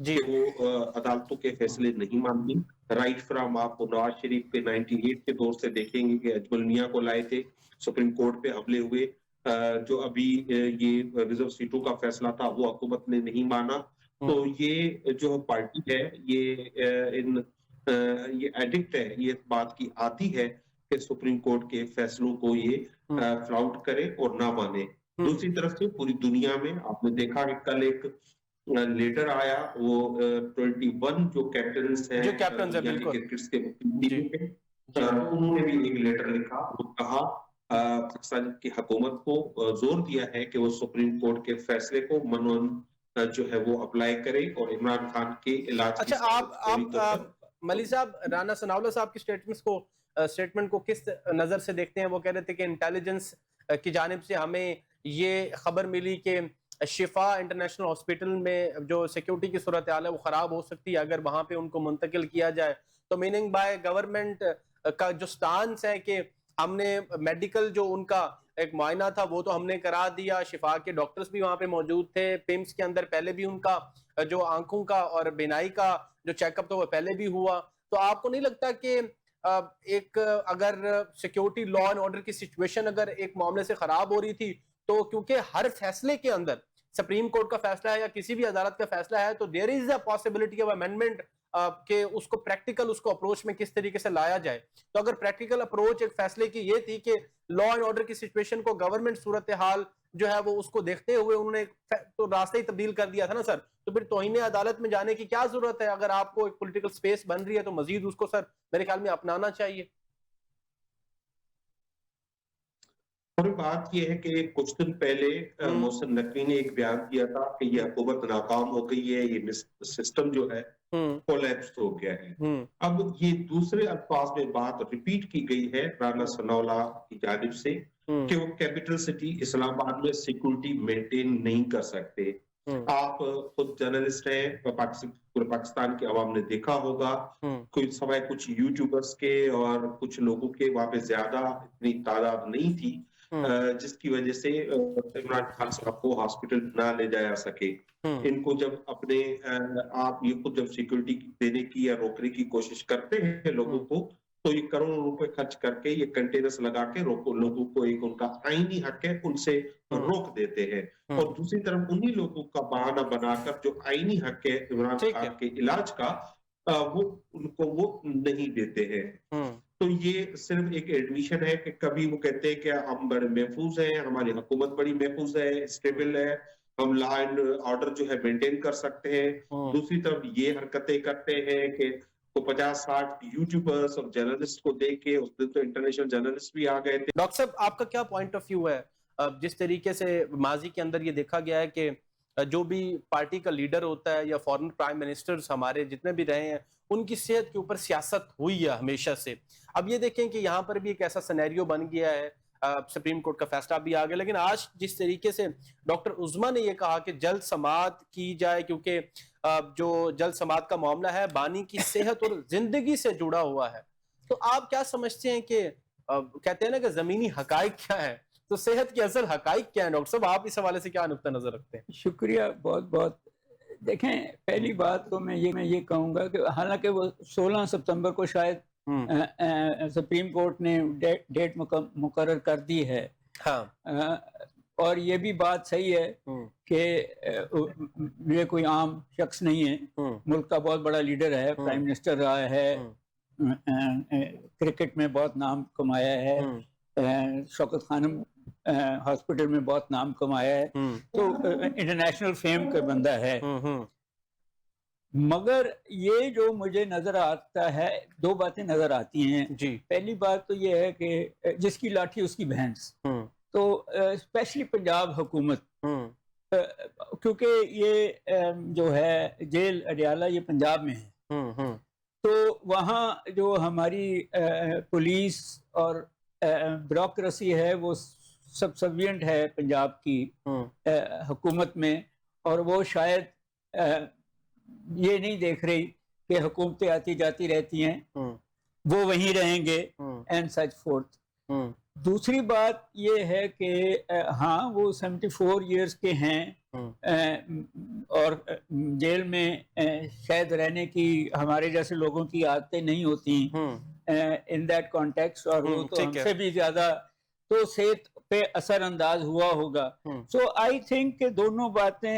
جی کہ وہ عدالتوں کے فیصلے نہیں مانتی. رائٹ فرام آپ نواز شریف کے 98 کے دور سے دیکھیں گے کہ اجمل میاں کو لائے تھے, سپریم کورٹ پہ حملے ہوئے, جو ابھی یہ ریزرو سیٹوں کا فیصلہ تھا وہ حکومت نے نہیں مانا. تو یہ جو پارٹی ہے یہ ایڈکٹ ہے, یہ بات کی عادی ہے کہ سپریم کورٹ کے فیصلوں کو یہ فلاؤٹ کرے اور نہ مانے. دوسری طرف سے پوری دنیا میں آپ نے دیکھا کہ کل ایک لیٹر آیا, وہ 21 جو کیپٹنز ہیں جو کیپٹنز ہیں یعنی بالکل کرکٹس کے ٹیم کے, انہوں نے بھی ایک لیٹر لکھا, وہ کہا پاکستان کی حکومت کو زور دیا ہے کہ وہ سپریم کورٹ کے فیصلے کو منون جو ہے وہ اپلائی کرے اور عمران خان کے علاج کی اچھا آپ ملی صاحب رانا ثناءاللہ صاحب کی سٹیٹمنٹ کو کس نظر سے دیکھتے ہیں؟ وہ کہہ رہے تھے کہ انٹیلیجنس کی جانب سے ہمیں یہ خبر ملی کہ شفا انٹرنیشنل ہاسپٹل میں جو سیکیورٹی کی صورتحال ہے وہ خراب ہو سکتی ہے اگر وہاں پہ ان کو منتقل کیا جائے. تو میننگ بائی گورنمنٹ کا جو سٹانس ہے کہ ہم نے میڈیکل جو ان کا ایک معائنہ تھا وہ تو ہم نے کرا دیا, شفا کے ڈاکٹرز بھی وہاں پہ موجود تھے, پیمز کے اندر پہلے بھی ان کا جو آنکھوں کا اور بینائی کا جو چیک اپ تھا وہ پہلے بھی ہوا. تو آپ کو نہیں لگتا کہ ایک اگر سیکیورٹی لا اینڈ آرڈر کی سچویشن اگر ایک معاملے سے خراب ہو رہی تھی تو کیونکہ ہر فیصلے کے اندر سپریم کورٹ کا فیصلہ ہے یا کسی بھی عدالت کا فیصلہ ہے تو دیر از اے پاسبلٹی آف امینڈمنٹ کہ اس کو پریکٹیکل اس کو اپروچ میں کس طریقے سے لایا جائے. تو اگر پریکٹیکل اپروچ ایک فیصلے کی یہ تھی کہ لا اینڈ آرڈر کی سچویشن کو گورنمنٹ صورتحال جو ہے وہ اس کو دیکھتے ہوئے انہوں نے تو راستہ ہی تبدیل کر دیا تھا نا سر, تو پھر توہین عدالت میں جانے کی کیا ضرورت ہے؟ اگر آپ کو ایک پولیٹیکل سپیس بن رہی ہے تو مزید اس کو سر میرے خیال میں اپنانا چاہیے. اور بات یہ ہے کہ کچھ دن پہلے محسن نقوی نے ایک بیان دیا تھا کہ یہ حکومت ناکام ہو گئی ہے, یہ سسٹم جو ہے کولیپس ہو گیا ہے. اب یہ دوسرے الفاظ میں بات ریپیٹ کی گئی ہے رانا ثناءاللہ کی جانب سے کہ وہ کیپٹل سٹی اسلام آباد میں سیکورٹی مینٹین نہیں کر سکتے. آپ خود جرنلسٹ ہیں, پورے پاکستان کے عوام نے دیکھا ہوگا, کوئی سوائے کچھ یوٹیوبرز کے اور کچھ لوگوں کے وہاں پہ زیادہ اتنی تعداد نہیں تھی جس کی وجہ سے عمران خان صاحب کو ہاسپٹل نہ لے جایا سکے. ان کو جب اپنے آپ یہ خود جب سیکورٹی دینے کی یا روکنے کی کوشش کرتے ہیں لوگوں کو تو یہ کروڑوں روپے خرچ کر کے یہ کنٹینرز لگا کے لوگوں کو ایک ان کا آئینی حق ہے ان سے روک دیتے ہیں, اور دوسری طرف انہی لوگوں کا بہانہ بنا کر جو آئینی حق ہے عمران خان کے علاج کا وہ ان کو وہ نہیں دیتے ہیں. تو یہ صرف ایک ایڈمیشن ہے کہ کبھی وہ کہتے ہیں کہ ہم بڑے محفوظ ہیں, ہماری حکومت بڑی محفوظ ہے, اسٹیبل ہے, ہم لا اینڈ آرڈر جو ہے مینٹین کر سکتے ہیں. دوسری طرف یہ حرکتیں کرتے ہیں کہ 50-60 یوٹیوبرز اور جرنلسٹ کو دیکھ کے, اس دن تو انٹرنیشنل جرنلسٹ بھی آ گئے تھے. ڈاکٹر صاحب آپ کا کیا پوائنٹ آف ویو ہے جس طریقے سے ماضی کے اندر یہ دیکھا گیا ہے کہ جو بھی پارٹی کا لیڈر ہوتا ہے یا فورن پرائم منسٹرز ہمارے جتنے بھی رہے ہیں ان کی صحت کے اوپر سیاست ہوئی ہے ہمیشہ سے. اب یہ دیکھیں کہ یہاں پر بھی ایک ایسا سینیریو بن گیا ہے, سپریم کورٹ کا فیصلہ بھی آ گیا, لیکن آج جس طریقے سے ڈاکٹر عظما نے یہ کہا کہ جلد سماعت کی جائے کیونکہ جو جلد سماعت کا معاملہ ہے بانی کی صحت اور زندگی سے جڑا ہوا ہے, تو آپ کیا سمجھتے ہیں کہ کہتے ہیں نا کہ زمینی حقائق کیا ہے, تو صحت کے اصل حقائق کیا ہیں؟ ڈاکٹر صاحب آپ اس حوالے سے کیا نقطہ نظر رکھتے ہیں؟ شکریہ بہت بہت. دیکھیں پہلی بات تو میں یہ کہوں گا کہ حالانکہ وہ 16 ستمبر کو شاید سپریم کورٹ نے ڈیٹ مقرر کر دی ہے, اور یہ بھی بات صحیح ہے کہ یہ کوئی عام شخص نہیں ہے, ملک کا بہت بڑا لیڈر ہے, پرائم منسٹر رہا ہے, کرکٹ میں بہت نام کمایا ہے, شوکت خانم ہاسپٹل میں بہت نام کمایا ہے, تو انٹرنیشنل فیم کا بندہ ہے. مگر یہ جو مجھے نظر آتا ہے, دو باتیں نظر آتی ہیں. پہلی بات تو یہ ہے کہ جس کی لاٹھی اس کی بھینس, تو اسپیشلی پنجاب حکومت, کیونکہ یہ جو ہے جیل اڈیالہ یہ پنجاب میں ہے, تو وہاں جو ہماری پولیس اور بیوروکریسی ہے وہ سبسیوینٹ ہے پنجاب کی حکومت میں, اور وہ شاید یہ نہیں دیکھ رہی کہ حکومتیں آتی جاتی رہتی ہیں, وہ وہیں رہیں گے اینڈ سچ فورتھ. دوسری بات یہ ہے کہ ہاں وہ 74 ایئرز کے ہیں, اور جیل میں شاید رہنے کی ہمارے جیسے لوگوں کی عادتیں نہیں ہوتی ان دیٹ کانٹیکسٹ، اور وہ تو ہم سے بھی زیادہ تو صحت پہ اثر انداز ہوا ہوگا. سو آئی تھنک کہ دونوں باتیں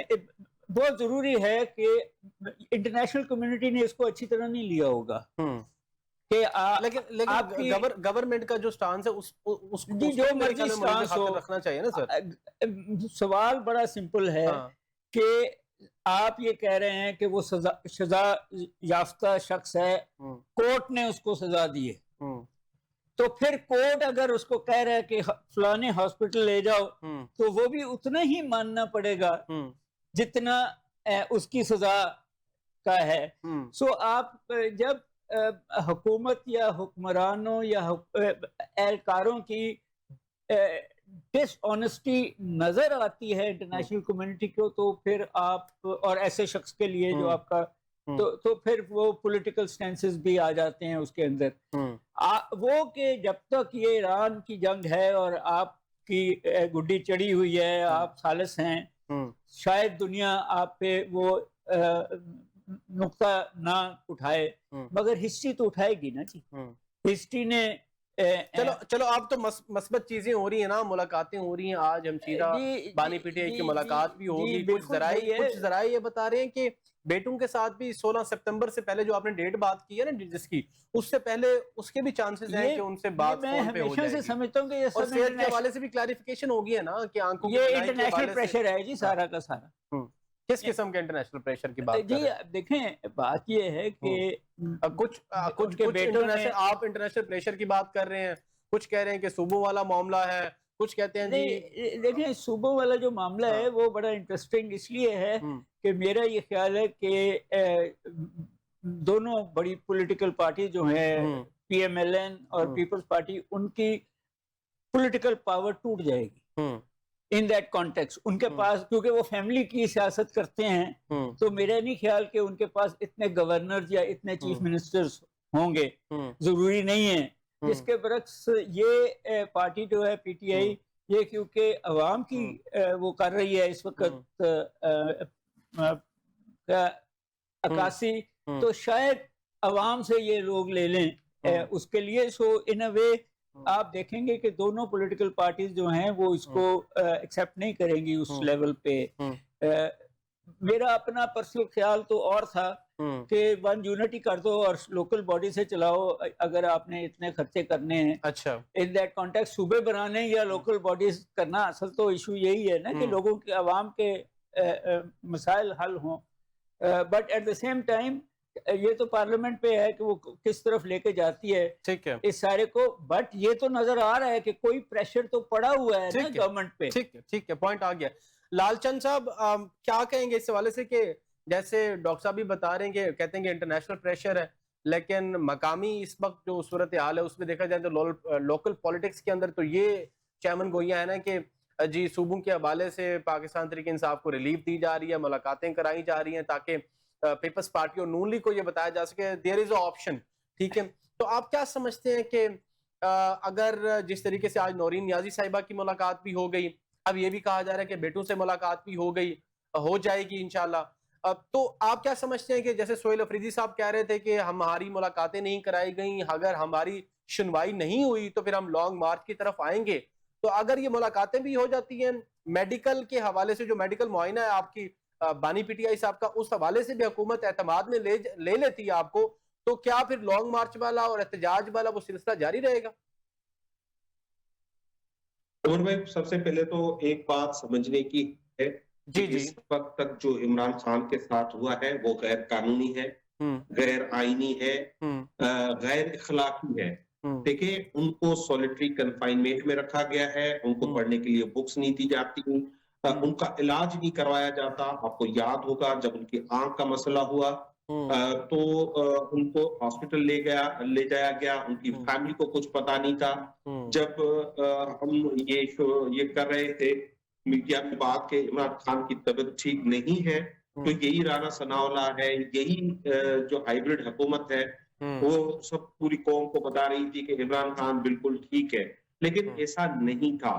بہت ضروری ہے کہ انٹرنیشنل کمیونٹی نے اس کو اچھی طرح نہیں لیا ہوگا کہ لیکن گورنمنٹ کا جو سٹانس ہے اس جو مرضی سٹانس ہو رکھنا چاہیے نا سر. سوال بڑا سمپل ہے کہ آپ یہ کہہ رہے ہیں کہ وہ سزا یافتہ شخص ہے، کورٹ نے اس کو سزا دی ہے، تو پھر کورٹ اگر اس کو کہہ رہا ہے کہ فلانے ہاسپٹل لے جاؤ تو وہ بھی اتنا ہی ماننا پڑے گا جتنا اس کی سزا کا ہے. سو آپ جب حکومت یا حکمرانوں یا اہلکاروں کی ڈس آنیسٹی نظر آتی ہے انٹرنیشنل کمیونٹی کو، تو پھر آپ اور ایسے شخص کے لیے جو آپ کا تو پھر وہ پولیٹیکل سٹینسز بھی آ جاتے ہیں اس کے اندر. وہ کہ جب تک یہ ایران کی جنگ ہے اور آپ کی گڈی چڑھی ہوئی ہے، آپ خالص ہیں، شاید دنیا آپ پہ وہ نقطہ نہ اٹھائے، مگر ہسٹری تو اٹھائے گی نا جی. ہسٹری نے چلو آپ تو مثبت چیزیں ہو رہی ہیں نا، ملاقاتیں ہو رہی ہیں، آج ہمشیرہ بانی پی ٹی آئی کی ملاقات بھی ہوگی. کچھ ذرائع یہ بتا رہے ہیں کہ بیٹوں کے ساتھ بھی 16 سپتمبر سے پہلے جو آپ نے ڈیٹ بات کی ہے نا جس کی، اس سے پہلے اس کے بھی چانسز ہیں کہ ان سے بات فون پہ ہو جائے گی. سمجھتا ہوں کہ اور صحت کے حوالے سے بھی کلیریفیکیشن ہوگی ہے نا کہ آنکھوں یہ انٹرنیشنل پریشر ہے جی سارا کا سارا. کس قسم کے انٹرنیشنل پریشر کی بات جی دیکھیں بات یہ ہے کہ کچھ بیٹوں نے آپ انٹرنیشنل پریشر کی بات کر رہے ہیں، کچھ کہہ رہے ہیں کہ صوبوں والا معاملہ ہے، کچھ کہتے ہیں جی دیکھیں صوبوں والا جو معاملہ ہے وہ بڑا انٹرسٹنگ اس لیے ہے کہ میرا یہ خیال ہے کہ دونوں بڑی پولیٹیکل پارٹی جو ہیں پی ایم ایل این اور پیپلز پارٹی، ان کی پولیٹیکل پاور ٹوٹ جائے گی ان دیٹ کانٹیکسٹ. ان کے پاس کیونکہ وہ فیملی کی سیاست کرتے ہیں تو میرا نہیں خیال کہ ان کے پاس اتنے گورنر یا اتنے چیف منسٹرز ہوں گے، ضروری نہیں ہے. جس کے برعکس یہ پارٹی جو ہے پی ٹی آئی، یہ کیونکہ عوام کی وہ کر رہی ہے اس وقت عکاسی، تو شاید عوام سے یہ لوگ لے لیں اس کے لیے. سو ان اے وے آپ دیکھیں گے کہ دونوں پولیٹیکل پارٹیز جو ہیں وہ اس کو ایکسیپٹ نہیں کریں گی اس لیول پہ. میرا اپنا پرسنل خیال تو اور تھا کہ ون یونٹی کر دو اور لوکل باڈی سے چلاؤ اگر آپ نے اتنے خرچے کرنے ہیں. اچھا ان دیٹ کانٹیکسٹ صوبے بنانے یا لوکل باڈیز کرنا، اصل تو ایشو یہی ہے نا کہ لوگوں کے عوام کے مسائل حل ہوں. But at the same time یہ تو پارلیمنٹ پہ ہے کہ وہ کس طرف لے کے جاتی ہے اس سارے کو. بٹ یہ تو نظر آ رہا ہے کہ کوئی پریشر تو پڑا ہوا ہے نا گورنمنٹ پہ. ٹھیک ہے پوائنٹ آ گیا. لال چند صاحب کیا کہیں گے اس حوالے سے کہ جیسے ڈاکٹر صاحب بھی بتا رہے ہیں کہ کہتے ہیں کہ انٹرنیشنل پریشر ہے، لیکن مقامی اس وقت جو صورتحال ہے اس میں دیکھا جائے تو لوکل پولیٹکس کے اندر تو یہ چیمن گوئیاں ہیں نا کہ جی صوبوں کے حوالے سے پاکستان تحریک انصاف کو ریلیف دی جا رہی ہے، ملاقاتیں کرائی جا رہی ہیں تاکہ پیپلز پارٹی اور نون لیگ کو یہ بتایا جا سکے دیر از اے آپشن. ٹھیک ہے، تو آپ کیا سمجھتے ہیں کہ اگر جس طریقے سے آج نورین نیازی صاحبہ کی ملاقات بھی ہو گئی، اب یہ بھی کہا جا رہا ہے کہ بیٹوں سے ملاقات بھی ہو جائے گی انشاءاللہ، تو آپ کیا سمجھتے ہیں کہ جیسے سہیل افریدی صاحب کہہ رہے تھے کہ ہماری ملاقاتیں نہیں کرائی گئیں، اگر ہماری سنوائی نہیں ہوئی تو پھر ہم لانگ مارچ کی طرف آئیں گے. تو اگر یہ ملاقاتیں بھی ہو جاتی ہیں، میڈیکل کے حوالے سے جو میڈیکل معائنہ ہے آپ کی بانی پی ٹی آئی صاحب کا، اس حوالے سے بھی حکومت اعتماد میں لے لیتی ہے آپ کو، تو کیا پھر لانگ مارچ والا اور احتجاج والا وہ سلسلہ جاری رہے گا؟ عمر بھائی سب سے پہلے تو ایک بات سمجھنے کی ہے کہ اس وقت تک جو عمران خان کے ساتھ ہوا ہے وہ غیر قانونی ہے، غیر آئینی ہے، غیر اخلاقی ہے. دیکھیں ان کو سولیٹری کنفائنمنٹ میں رکھا گیا ہے، ان کو پڑھنے کے لیے بکس نہیں دی جاتی، ان کا علاج نہیں کروایا جاتا. آپ کو یاد ہوگا جب ان کی آنکھ کا مسئلہ ہوا تو ان کو ہاسپٹل لے جایا گیا، ان کی فیملی کو کچھ پتا نہیں تھا. جب ہم یہ کر رہے تھے میڈیا میں بات کہ عمران خان کی طبیعت ٹھیک نہیں ہے، تو یہی رانا ثناء اللہ ہے، یہی جو ہائیبرڈ حکومت ہے وہ سب پوری قوم کو بتا رہی تھی کہ عمران خان بالکل ٹھیک ہے، لیکن ایسا نہیں تھا.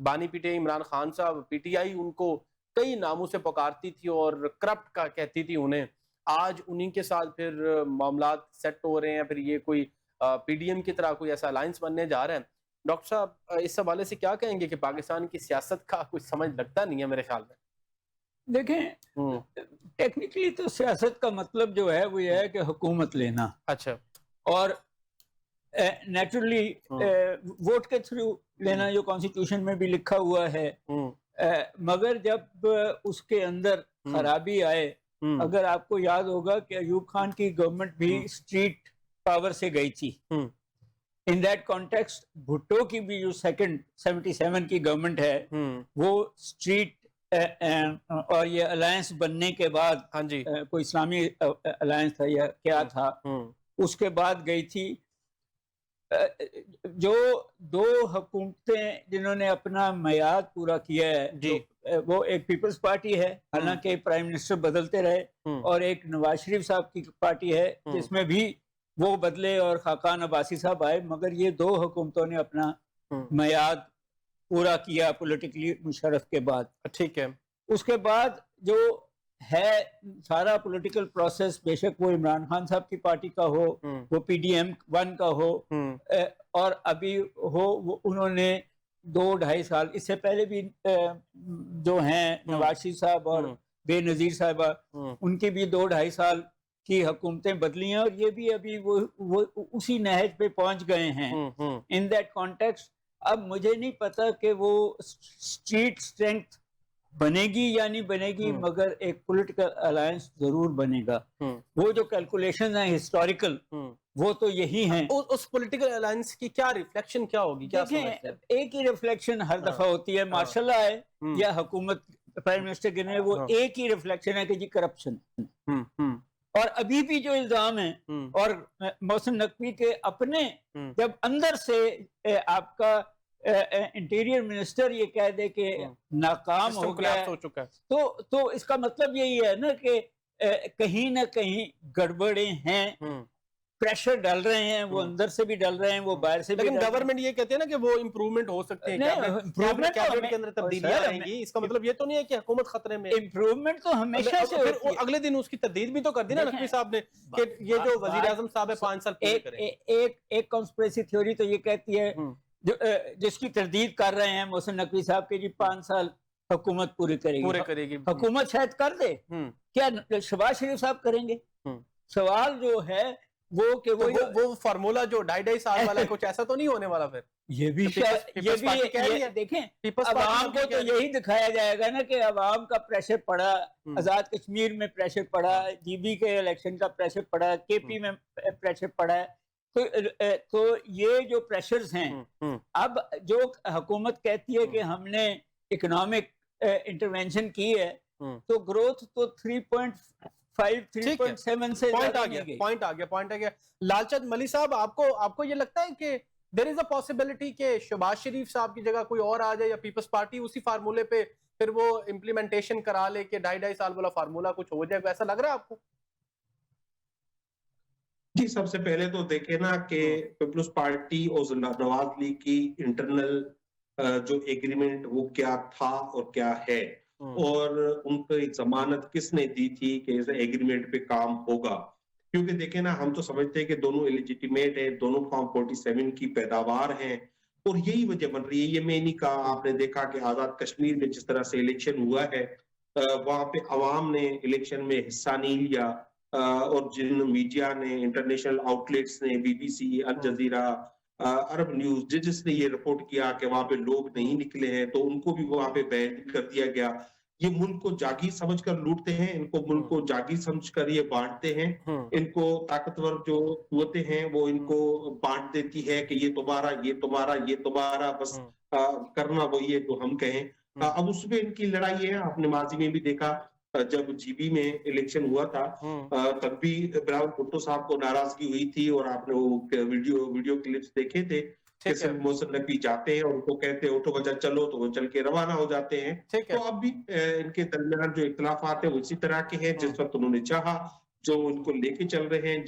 بانی P T I Imran Khan صاحب، پی ٹی آئی ان کو کئی ناموں سے پکارتی تھی اور کرپٹ کا کہتی تھی انہیں، آج انہی کے ساتھ پھر معاملات سیٹ ہو رہے ہیں، پھر یہ کوئی پی ڈی ایم کی طرح کوئی ایسا الائنس بننے جا رہا ہے۔ ڈاکٹر صاحب اس حوالے سے کیا کہیں گے کہ پاکستان کی سیاست کا کچھ سمجھ لگتا نہیں ہے میرے خیال میں؟ دیکھیں ٹیکنیکلی تو سیاست کا مطلب جو ہے وہ یہ ہے کہ حکومت لینا، اچھا، اور نیچرلی ووٹ کے تھرو لینا جو کانسٹیٹیوشن میں بھی لکھا ہوا ہے، مگر جب اس کے اندر خرابی آئے، اگر آپ کو یاد ہوگا کہ ایوب خان کی گورنمنٹ بھی اسٹریٹ پاور سے گئی تھی، ان دیٹ کانٹیکسٹ بھٹو کی بھی جو سیکنڈ 77 کی گورنمنٹ ہے وہ اسٹریٹ اور یہ الائنس بننے کے بعد کوئی اسلامی الائنس تھا یا کیا تھا، اس کے بعد گئی تھی۔ جو دو حکومتیں جنہوں نے اپنا میعاد پورا کیا ہے وہ ایک پیپلز پارٹی ہے، حالانکہ پرائم منسٹر بدلتے رہے، اور ایک نواز شریف صاحب کی پارٹی ہے جس میں بھی وہ بدلے اور خاقان عباسی صاحب آئے، مگر یہ دو حکومتوں نے اپنا میعاد پورا کیا پولیٹیکلی مشرف کے بعد۔ ٹھیک ہے، اس کے بعد جو ہے سارا پولیٹیکل پروسیس، بے شک وہ عمران خان صاحب کی پارٹی کا ہو، وہ پی ڈی ایم 1 کا ہو، اور ابھی ہو وہ انہوں نے 2-2.5 سال اس سے پہلے بھی جو ہیں نواز شریف صاحب اور بے نظیر صاحبہ، ان کی بھی 2-2.5 سال کی حکومتیں بدلی ہیں، اور یہ بھی ابھی وہ اسی نہج پہ پہنچ گئے ہیں۔ ان دیٹ کانٹیکسٹ اب مجھے نہیں پتا کہ وہ اسٹریٹ اسٹرینتھ بنے گی یا نہیں بنے گی، مگر ایک پولیٹیکل الائنس ضرور بنے گا۔ وہ جو کیلکولیشن ہیں ہسٹوریکل وہ تو یہی ہیں۔ اس پولیٹیکل الائنس کی کیا ریفلیکشن کیا ہوگی؟ ایک ہی ریفلیکشن ہر دفعہ ہوتی ہے، مارشل لا ہے یا حکومت پرائم منسٹر کے وہ ایک ہی ریفلیکشن ہے کہ جی کرپشن۔ اور ابھی بھی جو الزام ہیں، اور محسن نقوی کے اپنے جب اندر سے آپ کا انٹیریئر منسٹر یہ کہہ دے کہ ناکام ہو گیا ہے، تو اس کا مطلب یہی ہے نا کہ کہیں نہ کہیں گڑبڑیں ہیں، پریشر ڈال رہے ہیں، وہ اندر سے بھی ڈال رہے ہیں، وہ باہر سے بھی۔ لیکن گورنمنٹ یہ کہتے ہیں نا کہ وہ امپروومنٹ ہو سکتے ہیں، کیبنٹ کے اندر تبدیلیاں آئیں گی، اس کا مطلب یہ تو نہیں ہے کہ حکومت خطرے میں۔ امپروومنٹ تو ہمیشہ سے ہوتی ہے۔ اگلے دن اس کی تردید بھی تو کر دی نا نقوی صاحب نے کہ یہ جو وزیر اعظم صاحب ہے 5 سال پورے کریں۔ ایک کنسپریسی تھیوری تو یہ کہتی ہے جس کی تردید کر رہے ہیں محسن نقوی صاحب کے، جی 5 سال حکومت پورے کرے گی۔ حکومت شاید کر دے، کیا شہباز شریف صاحب کریں گے؟ سوال جو ہے وہ فارمولا جو 2.5 سال والا کچھ ایسا تو نہیں ہونے والا۔ پھر یہ بھی دیکھیں، عوام کو تو یہی دکھایا جائے گا نا کہ عوام کا پریشر پڑا، آزاد کشمیر میں پریشر پڑا، جی بی کے الیکشن کا پریشر پڑا، کے پی میں پریشر پڑا ہے، تو یہ جو پریشرز ہیں، اب جو حکومت کہتی ہے کہ ہم نے اکنامک انٹرونشن کی ہے، تو گروتھ تو 3.5-3.7 سے پوائنٹ آ گیا۔ لال چند ملی صاحب، آپ کو یہ لگتا ہے کہ دیر از اے پاسبلٹی کہ شہباز شریف صاحب کی جگہ کوئی اور آ جائے، یا پیپلز پارٹی اسی فارمولے پہ پھر وہ امپلیمنٹیشن کرا لے کہ 2.5 سال والا فارمولا کچھ ہو جائے، ایسا لگ رہا ہے آپ کو؟ جی، سب سے پہلے تو دیکھیں نا کہ پیپلز پارٹی اور نواز لیگ کی انٹرنل جو ایگریمنٹ وہ کیا تھا اور کیا ہے، اور ان کو ایک ضمانت کس نے دی تھی کہ اس ایگریمنٹ پہ کام ہوگا۔ کیونکہ دیکھیں نا، ہم تو سمجھتے ہیں کہ دونوں ایلیجیٹیمیٹ ہیں، دونوں فارم 47 کی پیداوار ہیں، اور یہی وجہ بن رہی ہے۔ یہ میں نہیں کہا، آپ نے دیکھا کہ آزاد کشمیر میں جس طرح سے الیکشن ہوا ہے، وہاں پہ عوام نے الیکشن میں حصہ نہیں لیا، اور جن میڈیا نے، انٹرنیشنل آؤٹلیٹس نے، B B C, Al Jazeera, Arab news, جس نے یہ رپورٹ کیا کہ وہاں پہ لوگ نہیں نکلے ہیں، تو ان کو بھی وہاں پہ بین کر دیا گیا۔ یہ ملک کو جاگیر سمجھ کر لوٹتے ہیں، ان کو ملک کو جاگیر سمجھ کر یہ بانٹتے ہیں، ان کو طاقتور جو قوتیں ہیں وہ ان کو بانٹ دیتی ہے کہ یہ تمہارا، یہ تمہارا، یہ تمہارا، بس کرنا وہی ہے جو ہم کہیں۔ اب اس میں ان کی لڑائی ہے۔ آپ نے ماضی میں بھی دیکھا جب جی بی میں الیکشن ہوا تھا، تب بھی بلاول بھٹو صاحب کو ناراضگی ہوئی تھی، اور آپ نے وہ ویڈیو کلپس دیکھے تھے کہ صرف محسن نقوی جاتے ہیں اور ان کو کہتے ہیں اٹھو بچہ چلو، تو وہ چل کے روانہ ہو جاتے ہیں۔ تو اب بھی ان کے درمیان جو اختلافات ہیں وہ اسی طرح کے ہیں، جس وقت انہوں نے چاہا، جو ان کو لے کے چل رہے ہیں،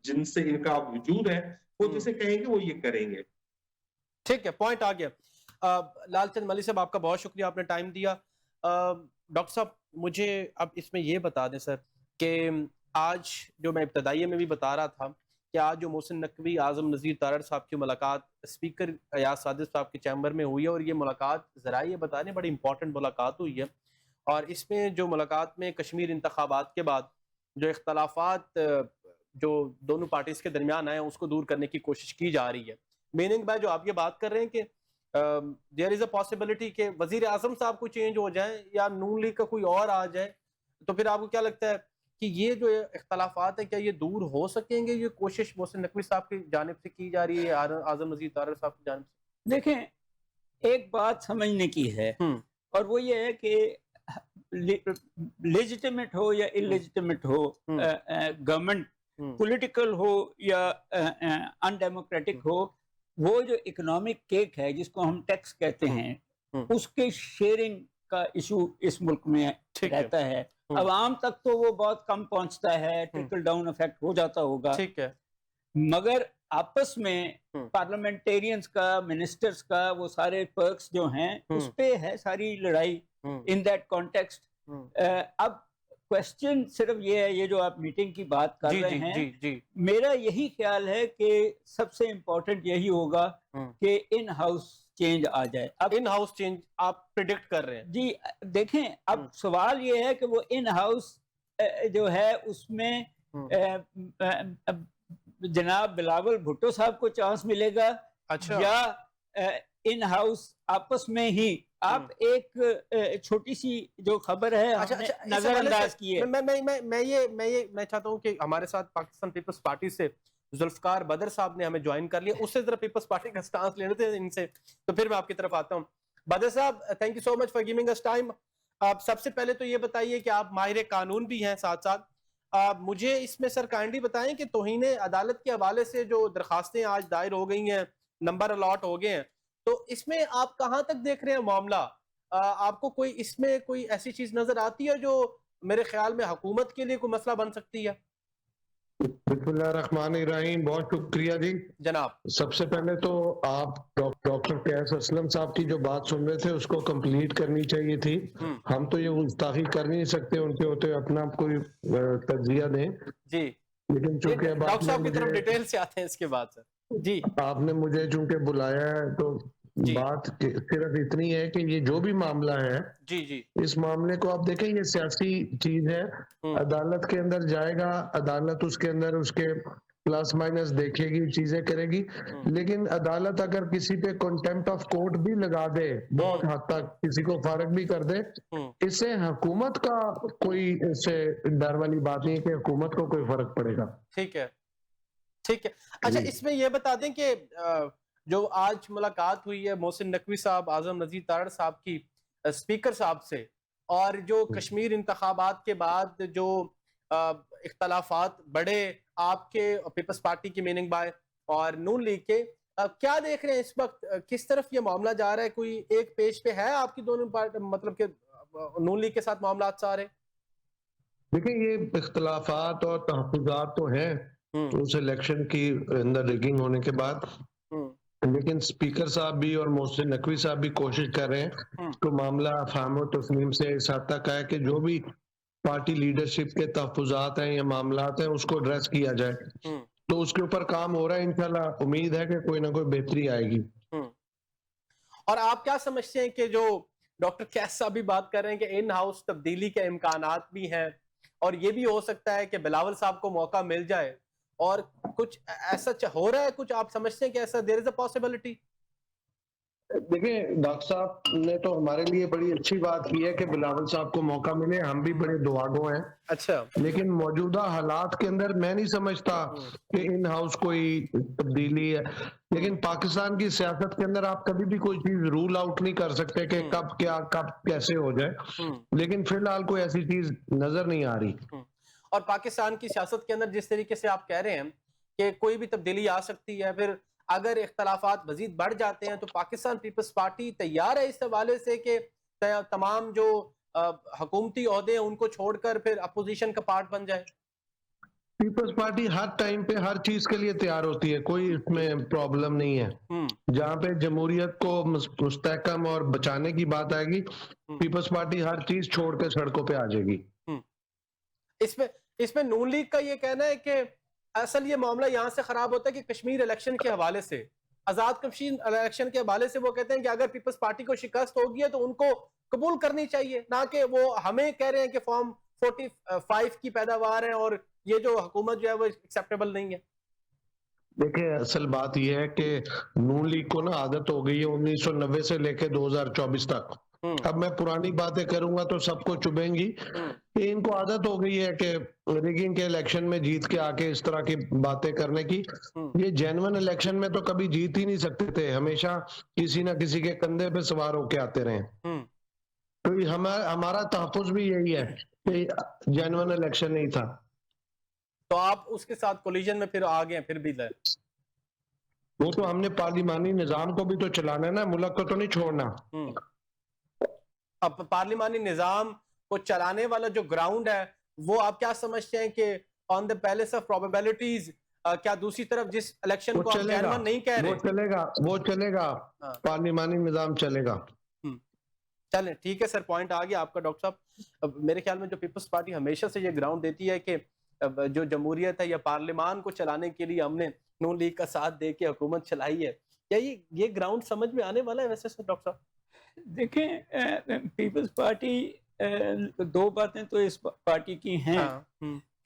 جن سے ان کا وجود ہے، وہ جسے کہیں گے وہ یہ کریں گے۔ ٹھیک ہے، پوائنٹ آ گیا۔ لال چند ملی صاحب آپ کا بہت شکریہ، آپ نے ٹائم دیا. ڈاکٹر صاحب مجھے اب اس میں یہ بتا دیں سر کہ آج جو میں ابتدائیے میں بھی بتا رہا تھا کہ آج جو محسن نقوی اعظم نذیر تارڑ صاحب کی ملاقات اسپیکر ایاز صادق صاحب کے چیمبر میں ہوئی ہے، اور یہ ملاقات ذرائع یہ بتا رہے ہیں بڑی امپورٹنٹ ملاقات ہوئی ہے، اور اس میں جو ملاقات میں کشمیر انتخابات کے بعد جو اختلافات جو دونوں پارٹیز کے درمیان آئے ہیں اس کو دور کرنے کی کوشش کی جا رہی ہے. میننگ بائی جو آپ یہ بات کر رہے ہیں کہ دیر از اے پاسبلٹی کہ وزیر اعظم صاحب کو چینج ہو جائیں یا نون لیگ کا کوئی اور آ جائے، تو پھر آپ کو کیا لگتا ہے کہ یہ جو اختلافات ہیں کیا یہ دور ہو سکیں گے؟ یہ کوشش محسن نقوی صاحب کی جانب سے کی جا رہی ہے، اعظم نذیر تارڑ صاحب کی جانب سے؟ دیکھیں ایک بات سمجھنے کی ہے، اور وہ یہ ہے کہ لیجیٹیمیٹ ہو یا انلیجیٹیمیٹ ہو، گورنمنٹ پولیٹیکل ہو یا ان ڈیموکریٹک ہو، وہ جو اکنامک کیک ہے جس کو ہم ٹیکس کہتے ہیں اس کے شیئرنگ کا ایشو اس ملک میں رہتا ہے. عوام تک تو وہ بہت کم پہنچتا ہے، ٹرکل ڈاؤن افیکٹ ہو جاتا ہوگا، ٹھیک ہے، مگر آپس میں پارلیمنٹیرینز کا، منسٹرز کا، وہ سارے پرکس جو ہیں اس پہ ہے ساری لڑائی ان دیٹ کانٹیکسٹ. اب کوشچن صرف یہ ہے، یہ جو آپ میٹنگ کی بات کر رہے ہیں، میرا یہی خیال ہے کہ سب سے امپورٹنٹ یہی ہوگا کہ ان ہاؤس چینج آ جائے. اب ان ہاؤس چینج آپ پریڈکٹ کر رہے ہیں؟ جی دیکھیں، اب سوال یہ ہے کہ وہ ان ہاؤس جو ہے اس میں جناب بلاول بھٹو صاحب کو چانس ملے گا یا ان ہاؤس آپس میں ہی؟ آپ ایک چھوٹی سی جو خبر ہے نظر انداز کی ہے. میں چاہتا ہوں کہ ہمارے ساتھ پاکستان پیپلز پارٹی سے ذوالفقار بدر صاحب نے ہمیں جوائن کر لیا، اس سے ذرا پیپلز پارٹی کا سٹانس لینے تھے ان سے، تو پھر میں آپ کی طرف آتا ہوں. بدر صاحب thank you so much for giving us time. آپ سب سے پہلے تو یہ بتائیے کہ آپ ماہر قانون بھی ہیں ساتھ ساتھ، مجھے اس میں سر کائنڈلی بتائیں کہ توہین عدالت کے حوالے سے جو درخواستیں آج دائر ہو گئی ہیں، نمبر الاٹ ہو گئے ہیں، تو اس میں آپ کہاں تک دیکھ رہے ہیں معاملہ؟ آپ کو کوئی اس میں کوئی ایسی چیز نظر آتی ہے جو میرے خیال میں حکومت کے لیے کوئی مسئلہ بن سکتی ہے؟ بسم اللہ الرحمن الرحیم، بہت شکریہ جی. جناب سب سے پہلے تو آپ ڈاکٹر قیس اسلم صاحب کی جو بات سن رہے تھے اس کو کمپلیٹ کرنی چاہیے تھی. ہم تو یہ گستاخی کر نہیں سکتے ان کے ہوتے اپنا کوئی تجزیہ دیں جی، لیکن چونکہ ڈاکٹر صاحب کی طرف ڈیٹیل سے آتے ہیں اس کے بعد سر. جی آپ نے مجھے چونکہ بلایا ہے تو بات صرف اتنی ہے کہ یہ جو بھی معاملہ ہے اس معاملے کو آپ دیکھیں، یہ سیاسی چیز ہے. عدالت کے اندر جائے گا، عدالت اس کے اندر اس کے پلس مائنس دیکھے گی، چیزیں کرے گی، لیکن عدالت اگر کسی پہ کنٹمپٹ آف کورٹ بھی لگا دے، بہت حد تک کسی کو فارغ بھی کر دے، اس سے حکومت کا کوئی اس سے ڈر والی بات نہیں کہ حکومت کو کوئی فرق پڑے گا. ٹھیک ہے، ٹھیک ہے. اچھا اس میں یہ بتا دیں کہ جو آج ملاقات ہوئی ہے محسن نقوی صاحب اعظم نذیر تارڑ صاحب کی اسپیکر صاحب سے، اور جو کشمیر انتخابات کے بعد جو اختلافات بڑھے آپ کے پیپلز پارٹی کی میننگ بائے اور نون لیگ کے، کیا دیکھ رہے ہیں اس وقت کس طرف یہ معاملہ جا رہا ہے؟ کوئی ایک پیج پہ ہے آپ کی دونوں پارٹی، مطلب کہ نون لیگ کے ساتھ معاملات سارے؟ دیکھیں یہ اختلافات اور تحفظات تو ہیں اس الیکشن کی اندر ریگنگ ہونے کے بعد، لیکن اسپیکر صاحب بھی اور محسن نقوی صاحب بھی کوشش کر رہے ہیں تو معاملہ افہام و تفہیم سے اس حد تک ہے کہ جو بھی پارٹی لیڈرشپ کے تحفظات ہیں یا معاملات ہیں اس کو ایڈریس کیا جائے، تو اس کے اوپر کام ہو رہا ہے. انشاءاللہ امید ہے کہ کوئی نہ کوئی بہتری آئے گی. اور آپ کیا سمجھتے ہیں کہ جو ڈاکٹر قیس صاحب بھی بات کر رہے ہیں کہ ان ہاؤس تبدیلی کے امکانات بھی ہیں، اور یہ بھی ہو سکتا ہے کہ بلاول صاحب کو موقع مل جائے، اور کچھ ایسا ہو رہا ہے، کچھ آپ سمجھتے ہیں کہ ایسا دیر از اے پاسبلٹی؟ دیکھیں ڈاکٹر صاحب نے تو ہمارے لیے بڑی اچھی بات کی ہے کہ بلاول صاحب کو موقع ملے، ہم بھی بڑے دعاگو ہیں. اچھا، لیکن موجودہ حالات کے اندر میں نہیں سمجھتا کہ ان ہاؤس کوئی تبدیلی ہے. لیکن پاکستان کی سیاست کے اندر آپ کبھی بھی کوئی چیز رول آؤٹ نہیں کر سکتے کہ کب کیا کب کیسے ہو جائے، لیکن فی الحال کوئی ایسی چیز نظر نہیں آ رہی. اور پاکستان کی سیاست کے اندر جس طریقے سے آپ کہہ رہے ہیں کہ کوئی بھی تبدیلی آ سکتی ہے، پھر اگر اختلافات مزید بڑھ جاتے ہیں تو پاکستان پیپلز پارٹی تیار ہے اس حوالے سے کہ تمام جو حکومتی عہدے ہیں ان کو چھوڑ کر پھر اپوزیشن کا پارٹ بن جائے؟ پیپلز پارٹی ہر ٹائم پہ ہر چیز کے لیے تیار ہوتی ہے, کوئی اس میں پرابلم نہیں ہے. جہاں پہ جمہوریت کو مستحکم اور بچانے کی بات آئے گی, پیپلز پارٹی ہر چیز چھوڑ کے سڑکوں پہ آ جائے گی. اس میں نون لیگ کا یہ کہنا ہے کہ اصل یہ معاملہ یہاں سے خراب ہوتا ہے کہ کشمیر الیکشن کے حوالے سے, آزاد کشمیر الیکشن کے حوالے سے وہ کہتے ہیں کہ اگر پیپلز پارٹی کو شکست ہوگی ہے تو ان کو قبول کرنی چاہیے, نہ کہ وہ ہمیں کہہ رہے ہیں کہ فارم 45 کی پیداوار ہے اور یہ جو حکومت جو ہے وہ ایکسیپٹیبل نہیں ہے. دیکھیں اصل بات یہ ہے کہ نون لیگ کو نا عادت ہو گئی ہے 1990 سے لے کے 2024 تک. اب میں پرانی باتیں کروں گا تو سب کو چبھیں گی. ان کو عادت ہو گئی ہے کہ ریگنگ کے الیکشن میں جیت کے آ کے اس طرح کی باتیں کرنے کی. یہ جینوئن الیکشن میں تو کبھی جیت ہی نہیں سکتے تھے, ہمیشہ کسی نہ کسی کے کندھے پہ سوار ہو کے آتے رہے. تو ہمارا تحفظ بھی یہی ہے کہ جینوئن الیکشن نہیں تھا. تو آپ اس کے ساتھ کولیجن میں پھر آگئے پھر بھی لائے. وہ تو ہم نے پارلیمانی نظام کو بھی تو چلانا ہے نا, ملک کو تو نہیں چھوڑنا. اب پارلیمانی نظام کو چلانے والا جو گراؤنڈ ہے وہ آپ کیا سمجھتے ہیں کہ آن دا بیلس آف پروبیبلٹیز کیا دوسری طرف جس الیکشن کو آپ جینوئن نہیں کہہ رہے وہ چلے گا پارلیمانی نظام چلے گا. چلیں ٹھیک ہے سر, پوائنٹ آ گیا آپ کا ڈاکٹر صاحب. میرے خیال میں جو پیپلز پارٹی ہمیشہ سے یہ گراؤنڈ دیتی ہے کہ جو جمہوریت ہے یا پارلیمان کو چلانے کے لیے ہم نے نون لیگ کا ساتھ دے کے حکومت چلائی ہے, کیا یہ گراؤنڈ سمجھ میں آنے والا ہے ویسے سر ڈاکٹر صاحب؟ دیکھیں پیپلز پارٹی دو باتیں تو اس پارٹی کی ہیں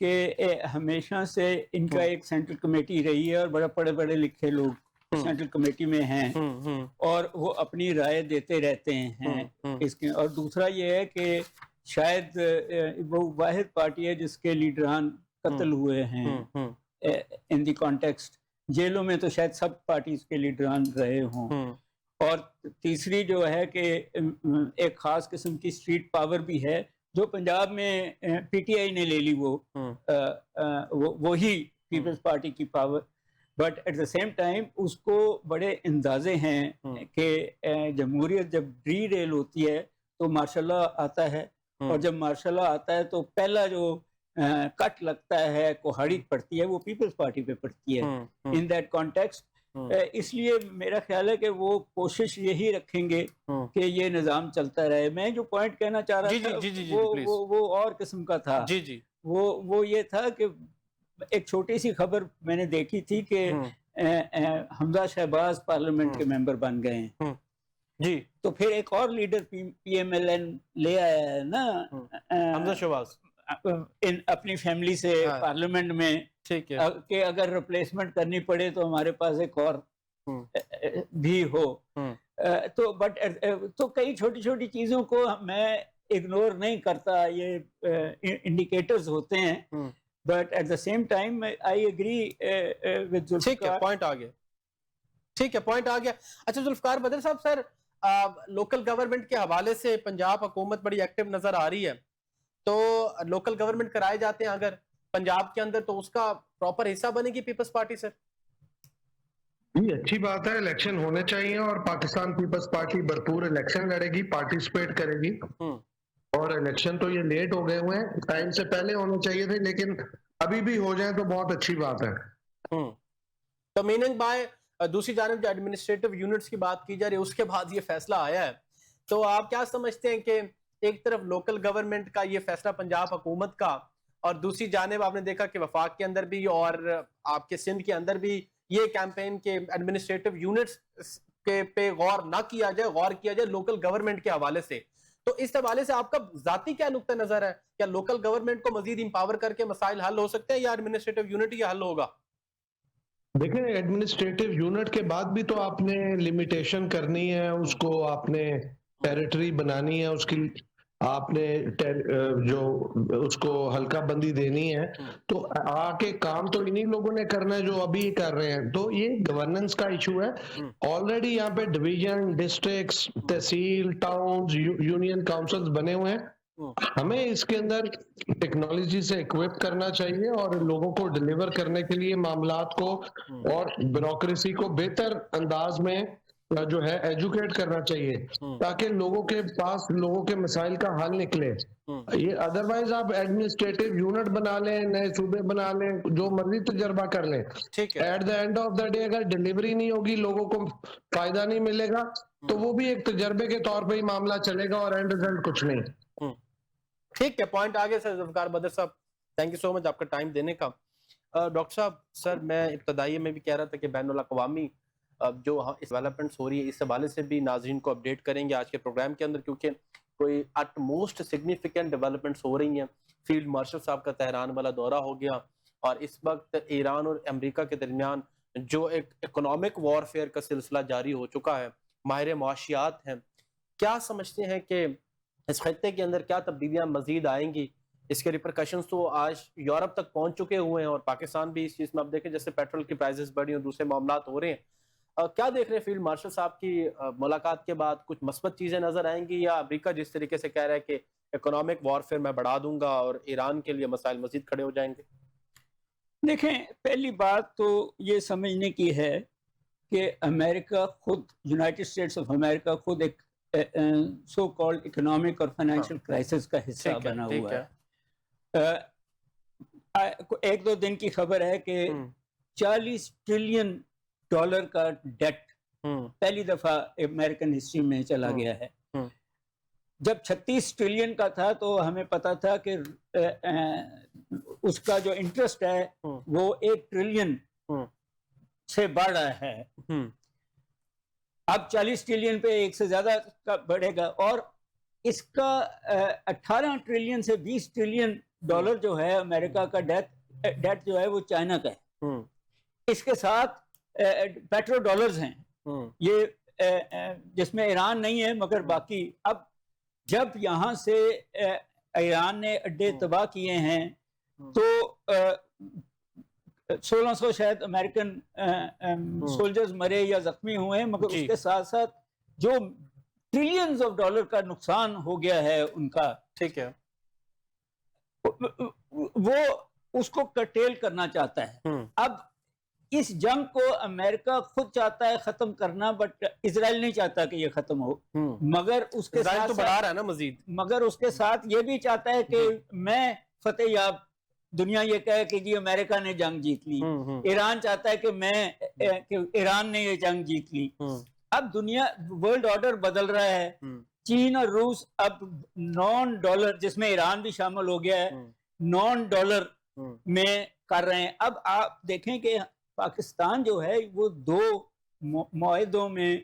کہ ہمیشہ سے ان کا ایک سینٹرل کمیٹی رہی ہے اور بڑے بڑے پڑھے لکھے لوگ سینٹرل کمیٹی میں ہیں اور وہ اپنی رائے دیتے رہتے ہیں اس کے. اور دوسرا یہ ہے کہ شاید وہ واحد پارٹی ہے جس کے لیڈران قتل ہوئے ہیں ان دی کانٹیکسٹ. جیلوں میں تو شاید سب پارٹیز کے لیڈران رہے ہوں. اور تیسری جو ہے کہ ایک خاص قسم کی اسٹریٹ پاور بھی ہے جو پنجاب میں پی ٹی آئی نے لے لی, وہی پیپلز پارٹی کی power. But at the same time اس کو بڑے اندازے ہیں کہ جمہوریت جب ڈی ریل ہوتی ہے تو مارشاء اللہ آتا ہے, اور جب مارشاء اللہ آتا ہے تو پہلا جو کٹ لگتا ہے, کوہاڑی پڑتی ہے, وہ پیپلز پارٹی پہ پڑتی ہے ان دیٹ کانٹیکسٹ. اس لیے میرا خیال ہے کہ وہ کوشش یہی رکھیں گے کہ یہ نظام چلتا رہے. میں جو پوائنٹ کہنا چاہ رہا تھا وہ اور قسم کا تھا. وہ یہ تھا کہ ایک چھوٹی سی خبر میں نے دیکھی تھی کہ حمزہ شہباز پارلیمنٹ کے ممبر بن گئے ہیں. جی تو پھر ایک اور leader P M L N لے آیا ہے نا حمزہ شہباز اپنی فیملی سے پارلیمنٹ میں, کہ اگر ریپلیسمنٹ کرنی پڑے تو ہمارے پاس ایک اور بھی ہو. تو کئی چھوٹی چھوٹی چیزوں کو میں اگنور نہیں کرتا, یہ انڈیکیٹرز ہوتے ہیں. But at the same time I agree with Zulfiqar. Point آ گیا, ٹھیک ہے پوائنٹ آ گیا. اچھا ذوالفقار بدر صاحب, سر لوکل گورنمنٹ کے حوالے سے پنجاب حکومت بڑی ایکٹیو نظر آ رہی ہے, تو لوکل گورنمنٹ کرائے جاتے ہیں اگر پنجاب کے اندر تو اس کا پراپر حصہ بنے گی پیپلز پارٹی سر؟ یہ اچھی بات ہے, الیکشن ہونے چاہیے اور پاکستان پیپلز پارٹی بھرپور الیکشن لڑے گی, پارٹیسپیٹ کرے گی. اور الیکشن تو یہ لیٹ ہو گئے ہوئے ہیں, ٹائم سے پہلے ہونے چاہیے تھے, لیکن ابھی بھی ہو جائیں تو بہت اچھی بات ہے. تو میننگ بائی دوسری جانب جو ایڈمنسٹریٹو یونٹس کی بات کی جا رہی ہے اس کے بعد یہ فیصلہ آیا ہے, تو آپ کیا سمجھتے ہیں کہ ایک طرف لوکل گورنمنٹ کا یہ فیصلہ پنجاب حکومت کا, اور دوسری جانب آپ نے دیکھا کہ وفاق کے اندر بھی اور آپ کے سندھ کے اندر بھی یہ کیمپین کے ایڈمنسٹریٹو یونٹس کے پہ غور نہ کیا جائے, غور کیا جائے لوکل گورنمنٹ کے حوالے سے. تو اس حوالے سے آپ کا ذاتی کیا نقطہ نظر ہے, کیا لوکل گورنمنٹ کو مزید امپاور کر کے مسائل حل ہو سکتے ہیں یا ایڈمنسٹریٹو یونٹ ہی حل ہوگا؟ دیکھیں ایڈمنسٹریٹو یونٹ کے بعد بھی تو آپ نے لمیٹیشن کرنی ہے, اس کو آپ نے ٹیریٹری بنانی ہے, اس کی آپ نے جو اس کو حلقہ بندی دینی ہے, تو آ کے کام تو انہی لوگوں نے کرنا ہے جو ابھی کر رہے ہیں. تو یہ گورننس کا ایشو ہے. آلریڈی یہاں پہ ڈویژن, ڈسٹرکٹس, تحصیل, ٹاؤنز, یونین کاؤنسلز بنے ہوئے ہیں. ہمیں اس کے اندر ٹیکنالوجی سے اکوپ کرنا چاہیے اور لوگوں کو ڈیلیور کرنے کے لیے معاملات کو اور بیوروکریسی کو بہتر انداز میں جو ہے ایجوکیٹ کرنا چاہیے تاکہ لوگوں کے پاس لوگوں کے مسائل کا حل نکلے. یہ ادروائز آپ ایڈمنسٹریٹو یونٹ بنا لیں, نئے صوبے بنا لیں, جو مرضی تجربہ کر لیں, at the end of the day اگر ڈیلیوری نہیں ہوگی, لوگوں کو فائدہ نہیں ملے گا, تو وہ بھی ایک تجربے کے طور پہ ہی معاملہ چلے گا اور اینڈ ریزلٹ کچھ نہیں. ٹھیک ہے, پوائنٹ آگے سے ذوالفقار بدر صاحب, تھینک یو سو مچ آپ کا ٹائم دینے کا. ڈاکٹر صاحب, سر میں ابتدائی میں بھی کہہ رہا تھا کہ بین الاقوامی جو ڈیولپمنٹس ہو رہی ہے اس حوالے سے بھی ناظرین کو اپڈیٹ کریں گے آج کے پروگرام کے اندر, کیونکہ کوئی ایٹ موسٹ سگنیفیکنٹ ڈیولپمنٹس ہو رہی ہیں. فیلڈ مارشل صاحب کا تہران والا دورہ ہو گیا, اور اس وقت ایران اور امریکہ کے درمیان جو ایک اکنامک وارفیئر کا سلسلہ جاری ہو چکا ہے, ماہر معاشیات ہیں, کیا سمجھتے ہیں کہ اس خطے کے اندر کیا تبدیلیاں مزید آئیں گی؟ اس کے ریپرکشنز تو آج یورپ تک پہنچ چکے ہوئے ہیں, اور پاکستان بھی اس چیز میں اب دیکھیں جیسے پیٹرول کی پرائزز بڑھی اور دوسرے معاملات ہو رہے ہیں. کیا دیکھ رہے ہیں فیلڈ مارشل صاحب کی ملاقات کے بعد؟ کچھ مثبت چیزیں نظر آئیں گی, یا امریکہ جس طریقے سے کہہ رہا ہے کہ اکنامک وارفیئر میں بڑھا دوں گا اور ایران کے لیے مسائل مزید کھڑے ہو جائیں گے؟ دیکھیں, پہلی بات تو یہ سمجھنے کی ہے کہ امریکہ خود, یونائٹڈ اسٹیٹس آف امریکہ خود ایک سو کالڈ اکنامک اور فائنینشیل کرائسس کا حصہ بنا ہوا ہے. ایک دو دن کی خبر ہے کہ 40 ٹریلین ڈالر کا ڈیٹ پہلی دفعہ امریکن ہسٹری میں چلا گیا ہے. جب 36 ٹریلین کا تھا تو ہمیں پتا تھا کہ اس کا جو انٹرسٹ ہے وہ 1 ٹریلین سے بڑھ رہا ہے. اب 40 ٹریلین پہ 1 سے زیادہ کا بڑھے گا, اور اس کا 18 ٹریلین سے 20 ٹریلین ڈالر جو ہے امریکہ کا ڈیٹ جو ہے وہ چائنا کا ہے. اس کے ساتھ پیٹرو ڈالرز ہیں, یہ جس میں ایران نہیں ہے مگر باقی. اب جب یہاں سے ایران نے اڈے تباہ کیے ہیں تو 1600 شاید امریکن سولجرز مرے یا زخمی ہوئے ہیں, مگر اس کے ساتھ ساتھ جو ٹریلینز آف ڈالر کا نقصان ہو گیا ہے ان کا, ٹھیک ہے, وہ اس کو کرٹیل کرنا چاہتا ہے. اب اس جنگ کو امریکہ خود چاہتا ہے ختم کرنا, بٹ اسرائیل نہیں چاہتا کہ یہ ختم ہو, مگر اس کے ساتھ تو بڑھا رہا ہے نا مزید, مگر اس کے ساتھ یہ بھی چاہتا ہے کہ میں فتح یاب, دنیا یہ کہے کہ جی امریکہ نے جنگ جیت لی. ایران چاہتا ہے کہ ایران نے یہ جنگ جیت لی. اب دنیا ورلڈ آرڈر بدل رہا ہے. چین اور روس اب نان ڈالر, جس میں ایران بھی شامل ہو گیا ہے, نان ڈالر میں کر رہے ہیں. اب آپ دیکھیں کہ پاکستان جو ہے وہ 2 معاہدوں میں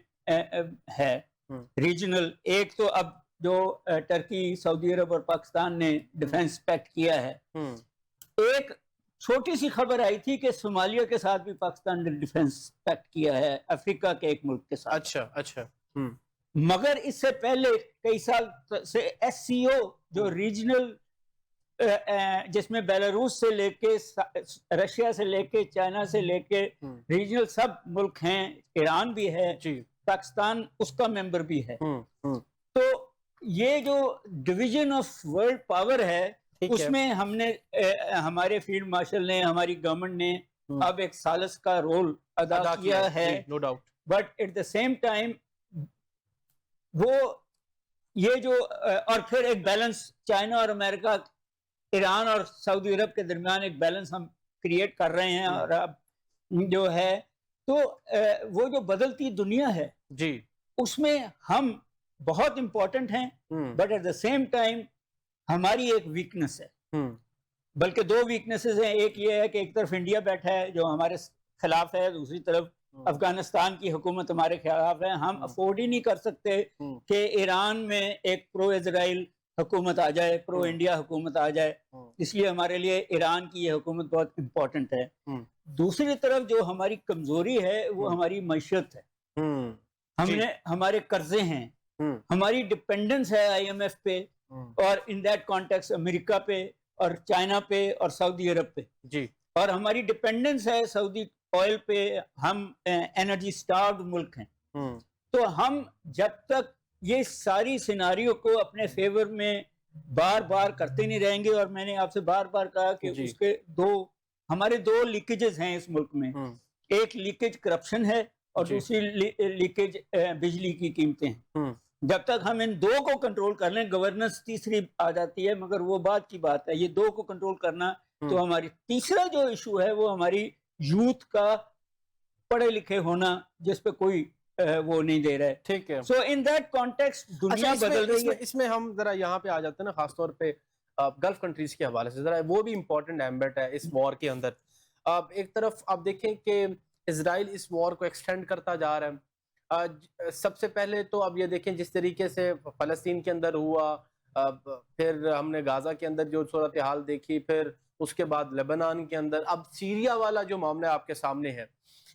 ہے ریجنل. ایک تو اب جو ٹرکی, سعودی عرب اور پاکستان نے ڈیفنس پیکٹ کیا ہے. ایک چھوٹی سی خبر آئی تھی کہ صومالیہ کے ساتھ بھی پاکستان نے ڈیفنس پیکٹ کیا ہے, افریقہ کے ایک ملک کے ساتھ. اچھا. مگر اس سے پہلے کئی سال سے ایس سی او جو ریجنل, جس میں بیلاروس سے لے کے رشیا سے لے کے چائنا سے لے کے ریجنل سب ملک ہیں, ایران بھی ہے, پاکستان اس کا ممبر بھی ہے. تو یہ جو ڈویژن آف ورلڈ پاور ہے اس میں ہم نے, ہمارے فیلڈ مارشل نے, ہماری گورنمنٹ نے اب ایک ثالث کا رول ادا کیا ہے, no doubt. But at the same time وہ یہ جو, اور پھر ایک بیلنس چائنا اور امریکہ, ایران اور سعودی عرب کے درمیان ایک بیلنس ہم کریٹ کر رہے ہیں. اور اب جو ہے تو وہ جو بدلتی دنیا ہے جی, اس میں ہم بہت امپورٹنٹ ہیں, but at the same time ہماری ایک ویکنس ہے, بلکہ 2 ویکنسز ہیں. ایک یہ ہے کہ ایک طرف انڈیا بیٹھا ہے جو ہمارے خلاف ہے, دوسری طرف افغانستان کی حکومت ہمارے خلاف ہے. ہم افورڈ ہی نہیں کر سکتے کہ ایران میں ایک پرو اسرائیل حکومت آ جائے, پرو انڈیا حکومت آ جائے. اس لیے ہمارے لیے ایران کی یہ حکومت بہت امپورٹنٹ ہے. دوسری طرف جو ہماری کمزوری ہے وہ ہماری معیشت ہے. ہم نے, ہمارے قرضے ہیں, ہماری ڈپینڈنس ہے آئی ایم ایف پہ, اور ان دیٹ کانٹیکس امریکہ پہ اور چائنا پہ اور سعودی عرب پہ جی, اور ہماری ڈپینڈنس ہے سعودی آئل پہ. ہم انرجی سٹارڈ ملک ہیں. تو ہم جب تک یہ ساری سیناریو کو اپنے فیور میں بار بار کرتے نہیں رہیں گے, اور میں نے آپ سے بار بار کہا کہ اس کے ہمارے 2 لیکیجز ہیں اس ملک میں. ایک لیکیج کرپشن ہے اور دوسری لیکیج بجلی کی قیمتیں. جب تک ہم ان دو کو کنٹرول کر لیں, گورننس تیسری آ جاتی ہے, مگر وہ بات کی بات ہے, یہ دو کو کنٹرول کرنا. تو ہماری تیسرا جو ایشو ہے وہ ہماری یوتھ کا پڑھے لکھے ہونا, جس پہ کوئی وہ نہیں دے رہا ہے. ٹھیک ہے. سو ان دیٹ کانٹیکسٹ دنیا بدل رہی ہے. اس میں ہم ذرا یہاں پہ آ جاتے ہیں نا, خاص طور پہ گلف کنٹریز کے حوالے سے, ذرا وہ بھی امپورٹنٹ ایمبٹ ہے اس وار کے اندر. ایک طرف آپ دیکھیں کہ اسرائیل اس وار کو ایکسٹینڈ کرتا جا رہا ہے. سب سے پہلے تو اب یہ دیکھیں جس طریقے سے فلسطین کے اندر ہوا, پھر ہم نے غازہ کے اندر جو صورتحال دیکھی, پھر اس کے بعد لبنان کے اندر, اب سیریا والا جو معاملہ آپ کے سامنے ہے.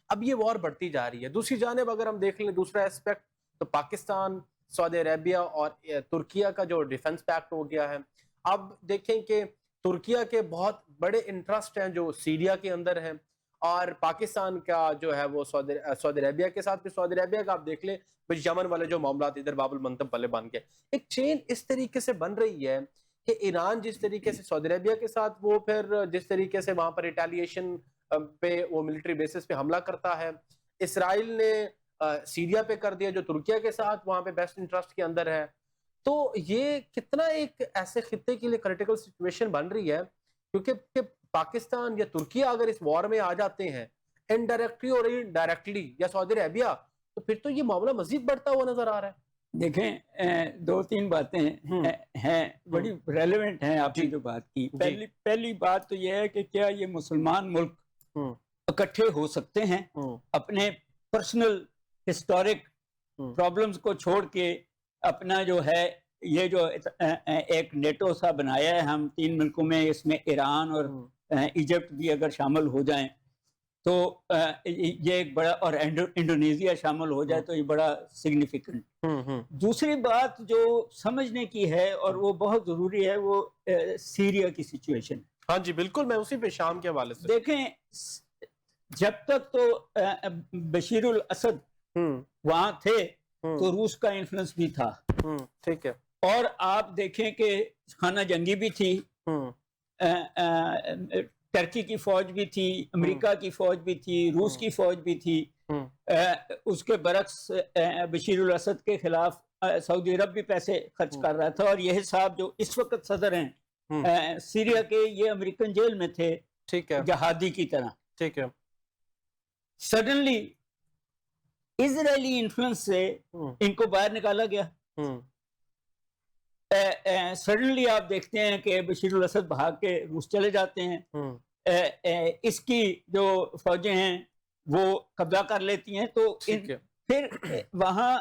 اب یہ وار بڑھتی جا رہی ہے. دوسری جانب اگر ہم دیکھ لیں دوسرا اسپیکٹ, تو پاکستان, سعودی عربیہ اور ترکیہ کا جو ڈیفنس پیکٹ ہو گیا ہے. اب دیکھیں کہ ترکیہ کے بہت بڑے انٹرسٹ ہیں جو سیریا کے اندر ہیں, اور پاکستان کا جو ہے وہ سعودی عربیہ کے ساتھ. پھر سعودی عربیہ کا آپ دیکھ لیں یمن والے جو معاملات ادھر باب المندب والے بن گئے. ایک چین اس طریقے سے بن رہی ہے کہ ایران جس طریقے سے سعودی عربیہ کے ساتھ, وہ پھر جس طریقے سے وہاں پر ریٹیلیشن پہ وہ ملٹری بیسس پہ حملہ کرتا ہے. اسرائیل نے سیریا پہ کر دیا جو ترکیہ کے ساتھ وہاں پہ بیسٹ انٹرسٹ کے اندر ہے. تو یہ کتنا ایک ایسے خطے کے لیے کریٹیکل سچویشن بن رہی ہے, کیونکہ پاکستان یا ترکیہ اگر اس وار میں آ جاتے ہیں انڈائریکٹلی اور انڈائریکٹلی, یا سعودی عربیہ, تو پھر تو یہ معاملہ مزید بڑھتا ہوا نظر آ رہا ہے. دیکھیں دو تین باتیں ہیں بڑی ریلیونٹ ہیں آپ نے جو بات کی. پہلی بات تو یہ ہے کہ کیا یہ مسلمان ملک اکٹھے ہو سکتے ہیں اپنے پرسنل ہسٹورک پرابلمز کو چھوڑ کے, اپنا جو ہے یہ جو ایک نیٹو سا بنایا ہے ہم 3 ملکوں میں, اس میں ایران اور ایجپٹ بھی اگر شامل ہو جائیں تو یہ ایک بڑا, اور انڈونیزیا شامل ہو جائے تو یہ بڑا سگنیفیکنٹ. دوسری بات جو سمجھنے کی ہے اور وہ بہت ضروری ہے, وہ سیریا کی سچویشن. ہاں جی بالکل, میں اسی پہ شام کے حوالے سے دیکھیں, جب تک تو بشیر الاسد وہاں تھے تو روس کا انفلوئنس بھی تھا. ٹھیک ہے. اور آپ دیکھیں کہ خانہ جنگی بھی تھی, ٹرکی کی فوج بھی تھی, امریکہ کی فوج بھی تھی, روس کی فوج بھی تھی. اس کے برعکس بشیر الاسد کے خلاف سعودی عرب بھی پیسے خرچ کر رہا تھا, اور یہ صاحب جو اس وقت صدر ہیں سیریا کے, یہ امریکن جیل میں تھے. ٹھیک ہے. جہادی کی طرح. ٹھیک ہے. سڈنلی اسرائیلی انفلوئنس سے ان کو باہر نکالا گیا. سڈنلی آپ دیکھتے ہیں کہ بشیر الاسد بھاگ کے روس چلے جاتے ہیں. اس کی جو فوجیں ہیں وہ قبضہ کر لیتی ہیں. تو پھر وہاں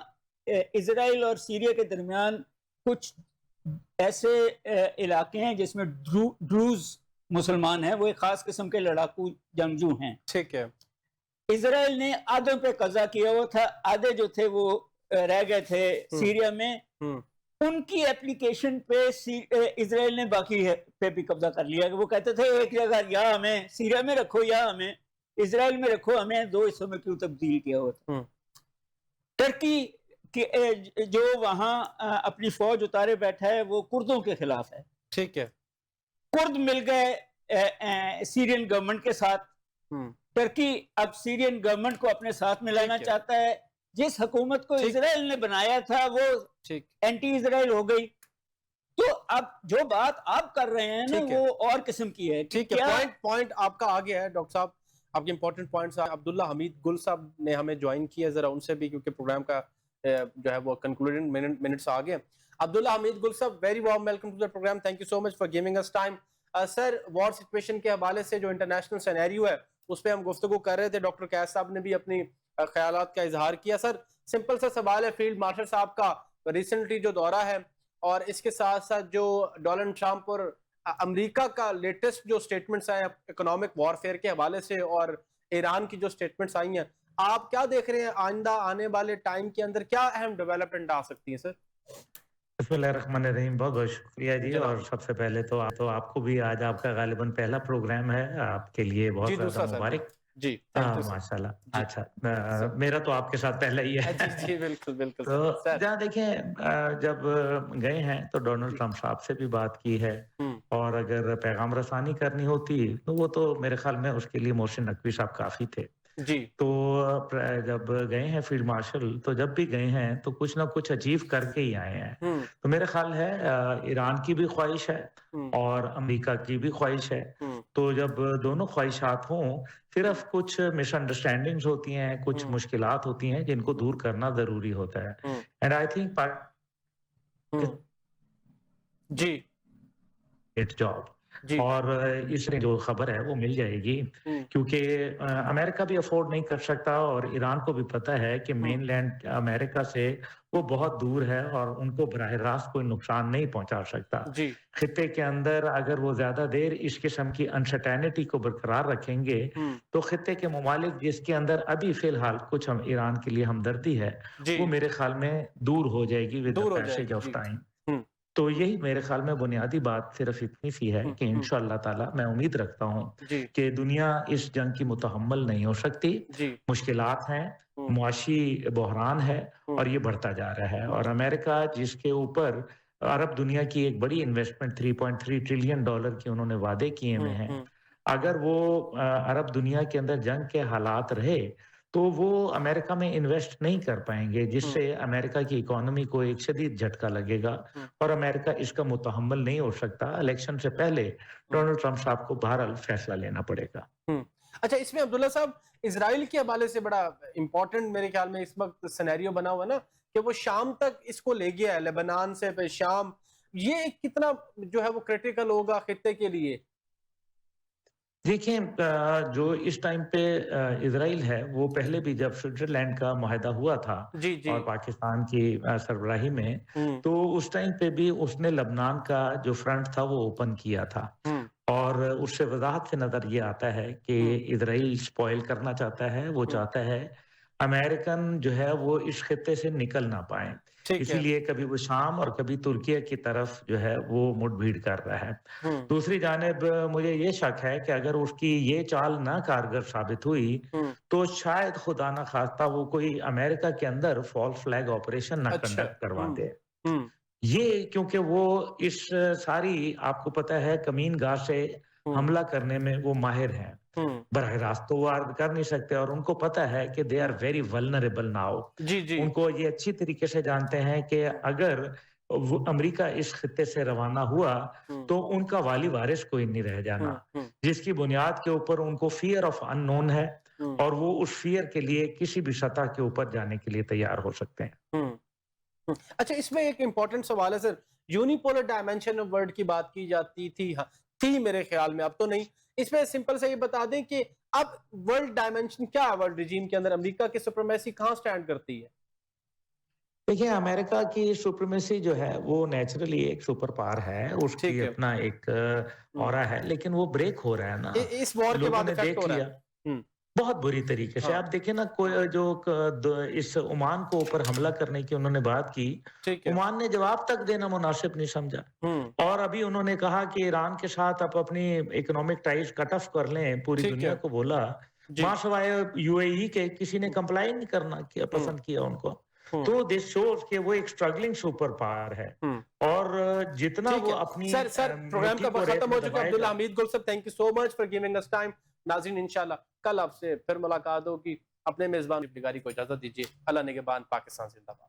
اسرائیل اور سیریا کے درمیان کچھ ایسے علاقے ہیں جس میں ڈروز مسلمان ہیں, وہ ایک خاص قسم کے لڑاکو جنگجو ہیں. ٹھیک ہے. اسرائیل نے آدھوں پہ قبضہ کیا ہوا تھا, آدھے جو تھے وہ رہ گئے تھے سیریا میں. ان کی اپلیکیشن پہ اسرائیل نے باقی پہ بھی قبضہ کر لیا. وہ کہتے تھے ایک جگہ یا ہمیں سیریا میں رکھو یا ہمیں اسرائیل میں رکھو, ہمیں 2 حصوں میں کیوں تبدیل کیا ہوا تھا. ٹرکی جو وہاں اپنی فوج اتارے بیٹھا ہے وہ کردوں کے خلاف ہے. ٹھیک ہے. کرد مل گئے سیرین گورنمنٹ کے ساتھ. ٹرکی اب سیرین گورنمنٹ کو اپنے ساتھ ملانا چاہتا ہے. جس حکومت کو اسرائیل نے بنایا تھا وہ اینٹی اسرائیل ہو گئی. تو اب جو بات آپ کر رہے ہیں نا وہ اور قسم کی ہے. ٹھیک ہے. پوائنٹ آپ کا آ گیا ہے ڈاکٹر صاحب, آپ کے امپورٹنٹ پوائنٹس. عبداللہ حمید گل صاحب نے ہمیں جوائن کیا, ذرا ان سے بھی, کیونکہ پروگرام کا جو ہے وہ کنکلوڈنگ منٹس آ گئے. عبداللہ حمید گل صاحب, very warm welcome to the programme. Thank you so much for giving us time. Sir, war situation کے حوالے سے جو انٹرنیشنل سینیریو ہے اس پہ ہم گفتگو کر رہے تھے. ڈاکٹر قیس صاحب نے بھی اپنی خیالات کا اظہار کیا. سر, سمپل سا سوال ہے, فیلڈ مارشل صاحب کا ریسنٹلی جو دورہ ہے, اور اس کے ساتھ ساتھ جو ڈونلڈ ٹرمپ اور امریکہ کا لیٹسٹ جو سٹیٹمنٹس آئے ہیں اکنامک وارفیئر کے حوالے سے, اور ایران کی جو سٹیٹمنٹس آئی ہیں, آپ کیا دیکھ رہے ہیں آئندہ آنے والے ٹائم کے اندر کیا اہم ڈیولپمنٹ آ سکتی ہے سر؟ بسم اللہ الرحمن الرحیم. بہت بہت شکریہ جی. اور سب سے پہلے تو آپ کو بھی آج آپ کا غالباً پہلا پروگرام ہے, آپ کے لیے بہت زیادہ مبارک. جی ماشاء اللہ. اچھا, میرا تو آپ کے ساتھ پہلا ہی ہے. جی بالکل بالکل. تو جہاں دیکھیں, جب گئے ہیں تو ڈونلڈ ٹرمپ صاحب سے بھی بات کی ہے, اور اگر پیغام رسانی کرنی ہوتی تو وہ تو میرے خیال میں اس کے لیے محسن نقوی صاحب کافی تھے. جی تو جب گئے ہیں فیلڈ مارشل تو جب بھی گئے ہیں تو کچھ نہ کچھ اچیو کر کے ہی آئے ہیں. تو میرا خیال ہے ایران کی بھی خواہش ہے اور امریکہ کی بھی خواہش ہے. تو جب دونوں خواہشات ہوں صرف کچھ مس انڈرسٹینڈنگز ہوتی ہیں, کچھ مشکلات ہوتی ہیں جن کو دور کرنا ضروری ہوتا ہے. اینڈ آئی تھنک جی اٹ جاب اور اس میں جو خبر ہے وہ مل جائے گی, کیونکہ امریکہ بھی افورڈ نہیں کر سکتا اور ایران کو بھی پتا ہے کہ مین لینڈ امریکہ سے وہ بہت دور ہے اور ان کو براہ راست کوئی نقصان نہیں پہنچا سکتا. خطے کے اندر اگر وہ زیادہ دیر اس قسم کی انسرٹینٹی کو برقرار رکھیں گے تو خطے کے ممالک جس کے اندر ابھی فی الحال کچھ ایران کے لیے ہمدردی ہے وہ میرے خیال میں دور ہو جائے گی with the passage of time. تو یہی میرے خیال میں بنیادی بات صرف اتنی سی ہے کہ انشاءاللہ تعالی میں امید رکھتا ہوں کہ دنیا اس جنگ کی متحمل نہیں ہو سکتی. مشکلات ہیں, معاشی بحران ہے اور یہ بڑھتا جا رہا ہے, اور امریکہ جس کے اوپر عرب دنیا کی ایک بڑی انویسٹمنٹ $3.3 ٹریلین کی انہوں نے وعدے کیے ہوئے ہیں, اگر وہ عرب دنیا کے اندر جنگ کے حالات رہے تو وہ امریکہ میں انویسٹ نہیں کر پائیں گے, جس سے امریکہ کی اکانومی کو ایک شدید جھٹکا لگے گا اور امریکہ اس کا متحمل نہیں ہو سکتا. الیکشن سے پہلے ڈونلڈ ٹرمپ صاحب کو بہرحال فیصلہ لینا پڑے گا. اچھا, اس میں عبداللہ صاحب اسرائیل کے حوالے سے بڑا امپورٹنٹ میرے خیال میں اس وقت سینیریو بنا ہوا ہے نا کہ وہ شام تک اس کو لے گیا ہے, لبنان سے پہ شام, یہ کتنا جو ہے وہ کریٹیکل ہوگا خطے کے لیے؟ دیکھیں جو اس ٹائم پہ اسرائیل ہے وہ پہلے بھی جب سوئٹزرلینڈ کا معاہدہ ہوا تھا اور پاکستان کی سربراہی میں, تو اس ٹائم پہ بھی اس نے لبنان کا جو فرنٹ تھا وہ اوپن کیا تھا, اور اس سے وضاحت سے نظر یہ آتا ہے کہ اسرائیل سپوائل کرنا چاہتا ہے, وہ چاہتا ہے امریکن جو ہے وہ اس خطے سے نکل نہ پائیں, اسی لیے کبھی وہ شام اور کبھی ترکیہ کی طرف جو ہے وہ مڑ بھیڑ کر رہا ہے. دوسری جانب مجھے یہ شک ہے کہ اگر اس کی یہ چال نہ کارگر ثابت ہوئی تو شاید خدا نہ خواستہ وہ کوئی امریکہ کے اندر فالس فلیگ آپریشن نہ کنڈکٹ کروا دے. یہ کیونکہ وہ اس ساری آپ کو پتہ ہے کمین گاہ سے حملہ کرنے میں وہ ماہر ہیں, براہ راست تو وہ کر نہیں سکتے, اور ان کو پتہ ہے کہ they are very vulnerable now. ان کو یہ اچھی طریقے سے جانتے ہیں کہ اگر امریکہ اس خطے سے روانہ ہوا تو ان کا والی وارث کوئی نہیں رہ جانا, جس کی بنیاد کے اوپر ان کو فیئر آف ان نون ہے اور وہ اس فیئر کے لیے کسی بھی سطح کے اوپر جانے کے لیے تیار ہو سکتے ہیں. اچھا, اس میں ایک امپورٹنٹ سوال ہے سر, یونیپولر ڈائمینشن آف ورلڈ کی بات کی جاتی تھی میرے خیال میں, اب تو نہیں. اس میں سمپل سے یہ بتا دیں کہ اب ورلڈ ڈائمینشن کیا ہے ورلڈ ریجیم کے اندر, امریکہ کی سپریمیسی کہاں سٹینڈ کرتی ہے؟ دیکھیں امریکہ کی سپریمیسی جو ہے وہ نیچرلی ایک سپر پاور ہے, اس کی اپنا ایک اورا ہے, لیکن وہ بریک ہو رہا ہے نا اس وار کے بعد افیکٹ ہو رہا ہے بہت بری طریقے سے. آپ دیکھیں نا کوئی جو اس عمان کو اوپر حملہ کرنے کی انہوں نے بات کی, عمان نے جواب تک دینا مناسب نہیں سمجھا, اور ابھی انہوں نے کہا کہ ایران کے ساتھ آپ اپنی اکنامک ٹائز کٹ آف کر لیں, پوری دنیا کو بولا, ماں سوائے یو اے ای کے کسی نے کمپلائی نہیں کرنا کیا پسند کیا ان کو. تو دس شوز کہ وہ ایک سٹرگلنگ سپر پاور ہے, اور جتنا وہ اپنی سر پروگرام کا وقت ختم ہو چکا. عبداللہ حمید گل صاحب, thank you so much for giving us time. ناظرین انشاءاللہ کل آپ سے پھر ملاقات ہوگی. اپنے میزبان نگاری کو اجازت دیجیے. اللہ نگہبان. پاکستان زندہ باد.